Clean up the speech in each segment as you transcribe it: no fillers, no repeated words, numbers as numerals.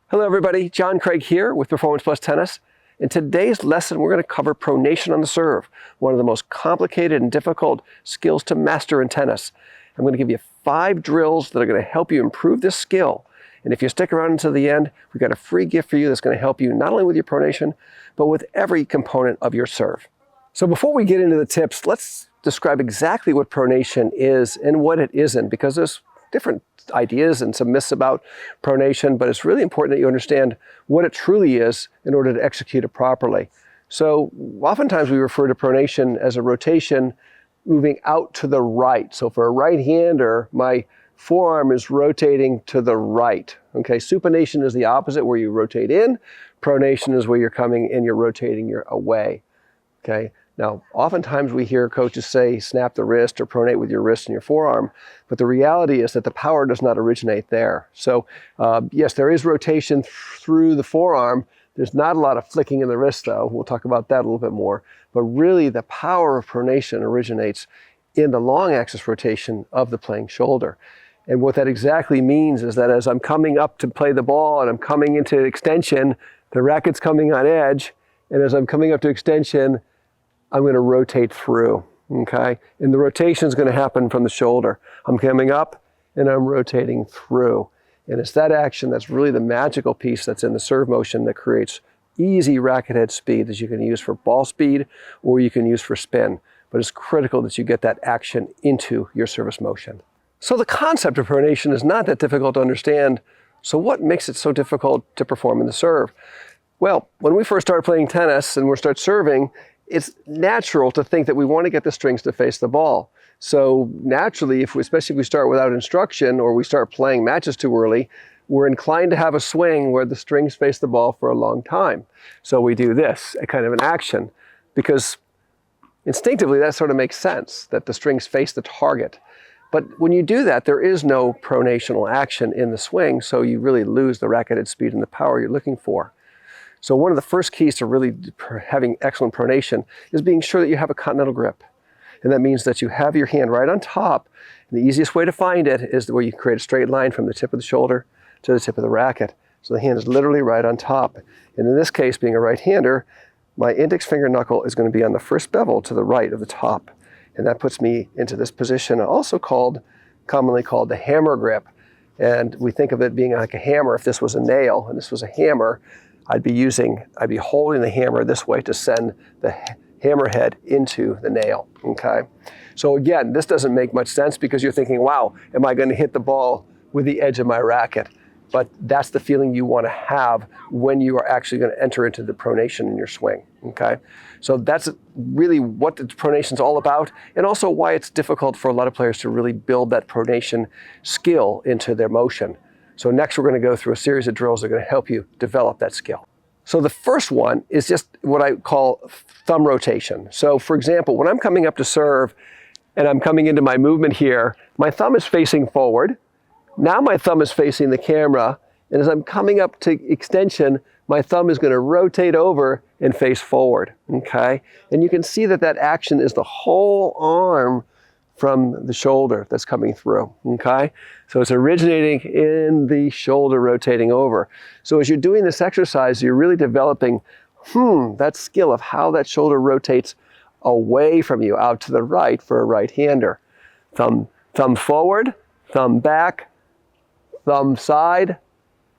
Hello everybody, John Craig here with Performance Plus Tennis. In today's lesson, we're going to cover pronation on the serve, one of the most complicated and difficult skills to master in tennis. I'm going to give you 5 drills that are going to help you improve this skill. And if you stick around until the end, we've got a free gift for you that's going to help you not only with your pronation, but with every component of your serve. So before we get into the tips, let's describe exactly what pronation is and what it isn't, because there's different ideas and some myths about pronation, but it's really important that you understand what it truly is in order to execute it properly. So oftentimes we refer to pronation as a rotation moving out to the right. So for a right-hander, my forearm is rotating to the right. Okay, supination is the opposite, where you rotate in. Pronation is where you're coming in, you're rotating away. Okay. Now, oftentimes we hear coaches say snap the wrist or pronate with your wrist and your forearm, but the reality is that the power does not originate there. So yes, there is rotation through the forearm. There's not a lot of flicking in the wrist though. We'll talk about that a little bit more. But really the power of pronation originates in the long axis rotation of the playing shoulder. And what that exactly means is that as I'm coming up to play the ball and I'm coming into extension, the racket's coming on edge, and as I'm coming up to extension, I'm going to rotate through, okay? And the rotation is going to happen from the shoulder. I'm coming up and I'm rotating through. And it's that action that's really the magical piece that's in the serve motion that creates easy racket head speed that you can use for ball speed or you can use for spin. But it's critical that you get that action into your service motion. So the concept of pronation is not that difficult to understand. So what makes it so difficult to perform in the serve? Well, when we first start playing tennis and we start serving, it's natural to think that we want to get the strings to face the ball. So naturally, especially if we start without instruction or we start playing matches too early, we're inclined to have a swing where the strings face the ball for a long time. So we do this, a kind of an action, because instinctively that sort of makes sense, that the strings face the target. But when you do that, there is no pronational action in the swing, so you really lose the racket head speed and the power you're looking for. So one of the first keys to really having excellent pronation is being sure that you have a continental grip. And that means that you have your hand right on top. And the easiest way to find it is where you create a straight line from the tip of the shoulder to the tip of the racket. So the hand is literally right on top. And in this case, being a right-hander, my index finger knuckle is going to be on the first bevel to the right of the top. And that puts me into this position, also commonly called the hammer grip. And we think of it being like a hammer. If this was a nail and this was a hammer, I'd be holding the hammer this way to send the hammer head into the nail, okay? So again, this doesn't make much sense because you're thinking, wow, am I going to hit the ball with the edge of my racket? But that's the feeling you want to have when you are actually going to enter into the pronation in your swing, okay? So that's really what the pronation is all about, and also why it's difficult for a lot of players to really build that pronation skill into their motion. So next we're going to go through a series of drills that are going to help you develop that skill. So the first one is just what I call thumb rotation. So for example, when I'm coming up to serve and I'm coming into my movement here, my thumb is facing forward. Now my thumb is facing the camera, and as I'm coming up to extension, my thumb is going to rotate over and face forward, okay? And you can see that that action is the whole arm from the shoulder that's coming through, okay? So it's originating in the shoulder, rotating over. So as you're doing this exercise, you're really developing that skill of how that shoulder rotates away from you, out to the right for a right-hander. Thumb forward, thumb back, thumb side,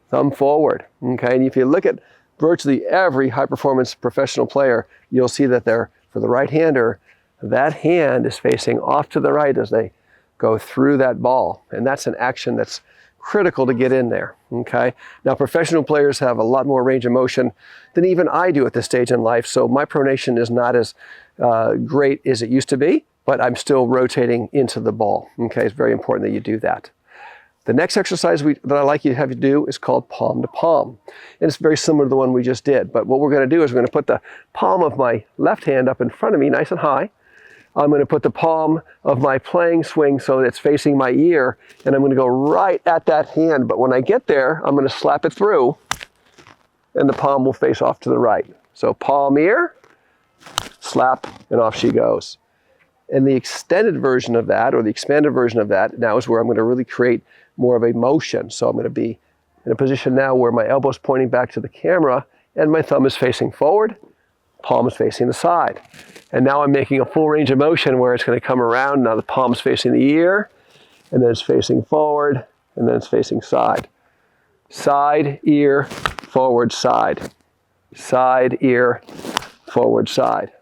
thumb forward, okay? And if you look at virtually every high-performance professional player, you'll see that for the right-hander, that hand is facing off to the right as they go through that ball. And that's an action that's critical to get in there, okay? Now, professional players have a lot more range of motion than even I do at this stage in life, so my pronation is not as great as it used to be, but I'm still rotating into the ball, okay? It's very important that you do that. The next exercise that I like you to have you do is called palm to palm. And it's very similar to the one we just did, but what we're going to do is we're going to put the palm of my left hand up in front of me nice and high. I'm going to put the palm of my playing swing so that it's facing my ear, and I'm going to go right at that hand. But when I get there, I'm going to slap it through, and the palm will face off to the right. So palm ear, slap, and off she goes. And the extended version of that, or the expanded version of that, now is where I'm going to really create more of a motion. So I'm going to be in a position now where my elbow's pointing back to the camera and my thumb is facing forward, palm is facing the side. And now I'm making a full range of motion where it's going to come around. Now the palm's facing the ear, and then it's facing forward, and then it's facing side. Side, ear, forward, side. Side, ear, forward, side.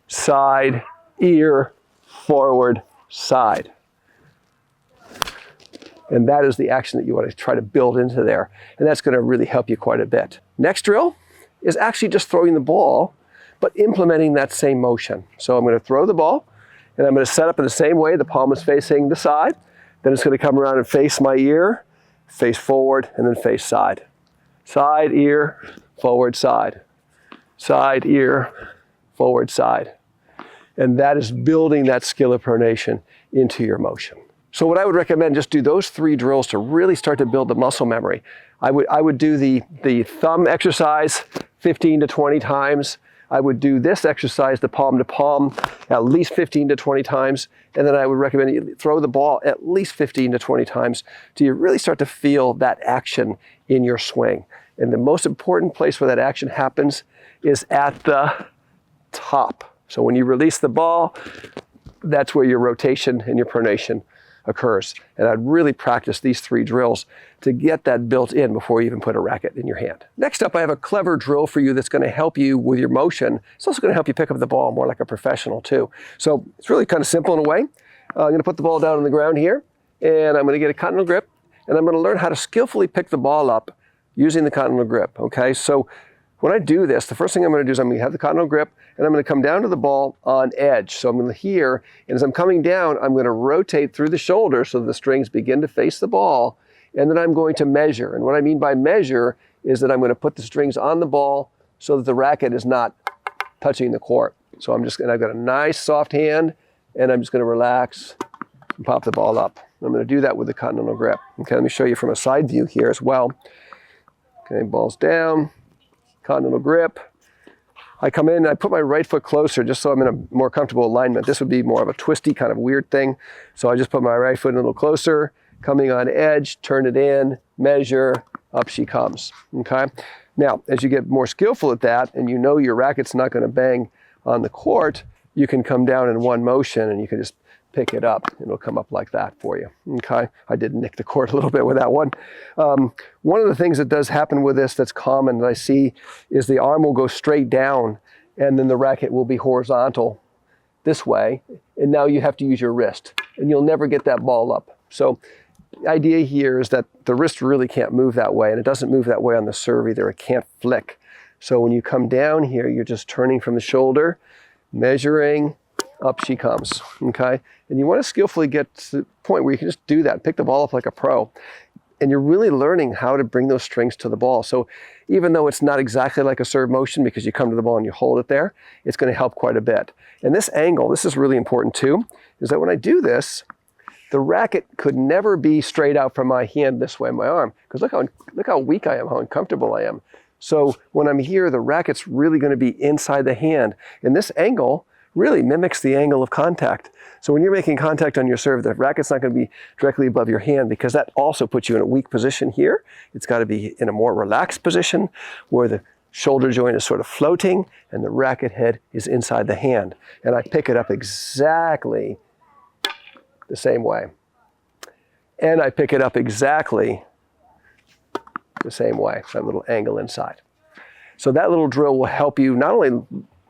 Side, ear, forward, side. And that is the action that you want to try to build into there. And that's going to really help you quite a bit. Next drill is actually just throwing the ball, but implementing that same motion. So I'm going to throw the ball, and I'm going to set up in the same way. The palm is facing the side. Then it's going to come around and face my ear, face forward, and then face side. Side, ear, forward, side. Side, ear, forward, side. And that is building that skill of pronation into your motion. So what I would recommend, just do those 3 drills to really start to build the muscle memory. I would do the thumb exercise 15 to 20 times. I would do this exercise, the palm to palm, at least 15 to 20 times. And then I would recommend you throw the ball at least 15 to 20 times till you really start to feel that action in your swing. And the most important place where that action happens is at the top. So when you release the ball, that's where your rotation and your pronation occurs. And I'd really practice these 3 drills to get that built in before you even put a racket in your hand. Next up, I have a clever drill for you that's going to help you with your motion. It's also going to help you pick up the ball more like a professional too. So it's really kind of simple in a way. I'm going to put the ball down on the ground here, and I'm going to get a continental grip, and I'm going to learn how to skillfully pick the ball up using the continental grip. Okay, so when I do this, the first thing I'm going to do is I'm going to have the continental grip, and I'm going to come down to the ball on edge. So I'm going to here, and as I'm coming down, I'm going to rotate through the shoulder so the strings begin to face the ball, and then I'm going to measure. And what I mean by measure is that I'm going to put the strings on the ball so that the racket is not touching the court. So I've got a nice soft hand, and I'm just going to relax and pop the ball up. I'm going to do that with the continental grip. Okay, let me show you from a side view here as well. Okay, ball's down. Continental grip. I come in, I put my right foot closer just so I'm in a more comfortable alignment. This would be more of a twisty kind of weird thing. So I just put my right foot a little closer, coming on edge, turn it in, measure, up she comes. Okay. Now, as you get more skillful at that and you know your racket's not going to bang on the court, you can come down in one motion and you can just pick it up. It'll come up like that for you. Okay, I did nick the court a little bit with that one. One of the things that does happen with this that's common that I see is the arm will go straight down and then the racket will be horizontal this way. And now you have to use your wrist and you'll never get that ball up. So the idea here is that the wrist really can't move that way, and it doesn't move that way on the serve either. It can't flick. So when you come down here, you're just turning from the shoulder, measuring, up she comes, okay? And you want to skillfully get to the point where you can just do that, pick the ball up like a pro. And you're really learning how to bring those strings to the ball. So even though it's not exactly like a serve motion because you come to the ball and you hold it there, it's going to help quite a bit. And this angle, this is really important too, is that when I do this, the racket could never be straight out from my hand this way, my arm, because look how weak I am, how uncomfortable I am. So when I'm here, the racket's really going to be inside the hand. And this angle really mimics the angle of contact. So when you're making contact on your serve, the racket's not going to be directly above your hand because that also puts you in a weak position here. It's got to be in a more relaxed position where the shoulder joint is sort of floating and the racket head is inside the hand. And I pick it up exactly the same way. And I pick it up exactly the same way, that little angle inside. So that little drill will help you not only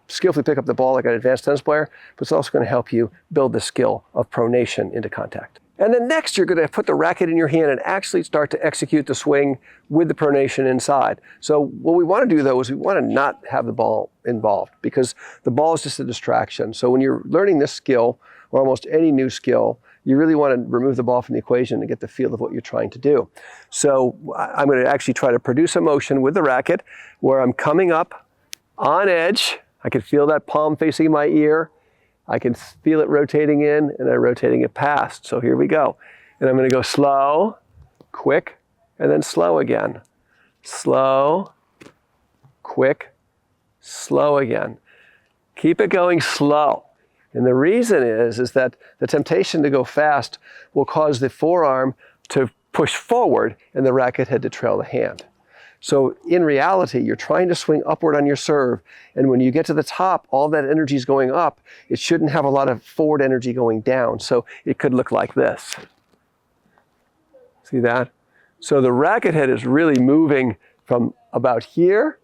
skillfully pick up the ball like an advanced tennis player, but it's also going to help you build the skill of pronation into contact. And then next, you're going to put the racket in your hand and actually start to execute the swing with the pronation inside. So what we want to do, though, is we want to not have the ball involved because the ball is just a distraction. So when you're learning this skill, or almost any new skill, you really want to remove the ball from the equation and get the feel of what you're trying to do. So I'm going to actually try to produce a motion with the racket where I'm coming up on edge. I can feel that palm facing my ear. I can feel it rotating in and then rotating it past. So here we go. And I'm going to go slow, quick, and then slow again. Slow, quick, slow again. Keep it going slow. And the reason is that the temptation to go fast will cause the forearm to push forward and the racket head to trail the hand. So in reality, you're trying to swing upward on your serve, and when you get to the top, all that energy is going up. It shouldn't have a lot of forward energy going down, so it could look like this. See that? So the racket head is really moving from about here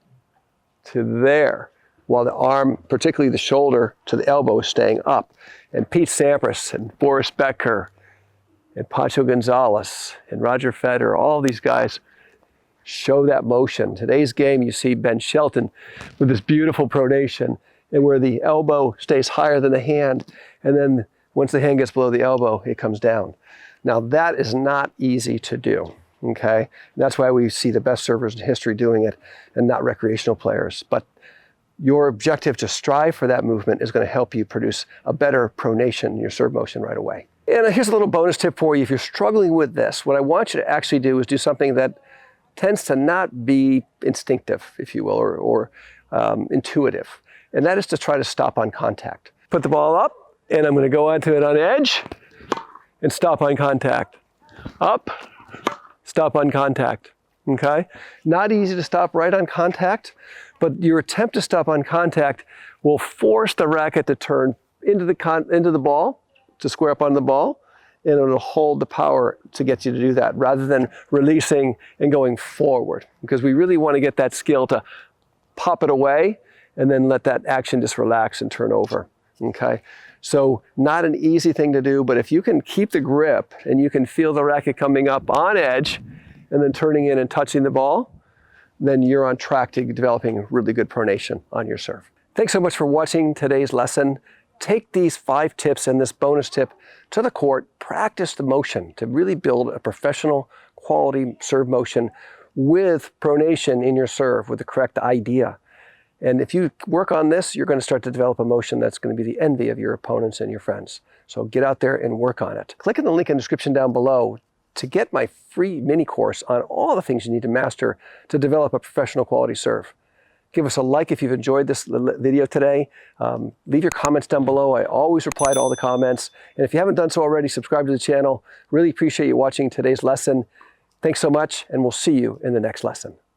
to there, while the arm, particularly the shoulder to the elbow, is staying up. And Pete Sampras and Boris Becker and Pancho Gonzalez and Roger Federer, all these guys show that motion. Today's game, you see Ben Shelton with this beautiful pronation, and where the elbow stays higher than the hand, and then once the hand gets below the elbow, it comes down. Now that is not easy to do, okay? And that's why we see the best servers in history doing it and not recreational players. But your objective to strive for that movement is going to help you produce a better pronation in your serve motion right away. And here's a little bonus tip for you. If you're struggling with this, what I want you to actually do is do something that tends to not be instinctive, if you will, or intuitive. And that is to try to stop on contact. Put the ball up, and I'm going to go onto it on edge, and stop on contact. Up, stop on contact, okay? Not easy to stop right on contact, but your attempt to stop on contact will force the racket to turn into the ball, to square up on the ball, and it'll hold the power to get you to do that rather than releasing and going forward. Because we really want to get that skill to pop it away and then let that action just relax and turn over, okay? So not an easy thing to do, but if you can keep the grip and you can feel the racket coming up on edge and then turning in and touching the ball, then you're on track to developing really good pronation on your serve. Thanks so much for watching today's lesson. Take these 5 tips and this bonus tip to the court, practice the motion to really build a professional quality serve motion with pronation in your serve with the correct idea. And if you work on this, you're going to start to develop a motion that's going to be the envy of your opponents and your friends. So get out there and work on it. Click on the link in the description down below to get my free mini course on all the things you need to master to develop a professional quality serve. Give us a like if you've enjoyed this video today. Leave your comments down below. I always reply to all the comments. And if you haven't done so already, subscribe to the channel. Really appreciate you watching today's lesson. Thanks so much, and we'll see you in the next lesson.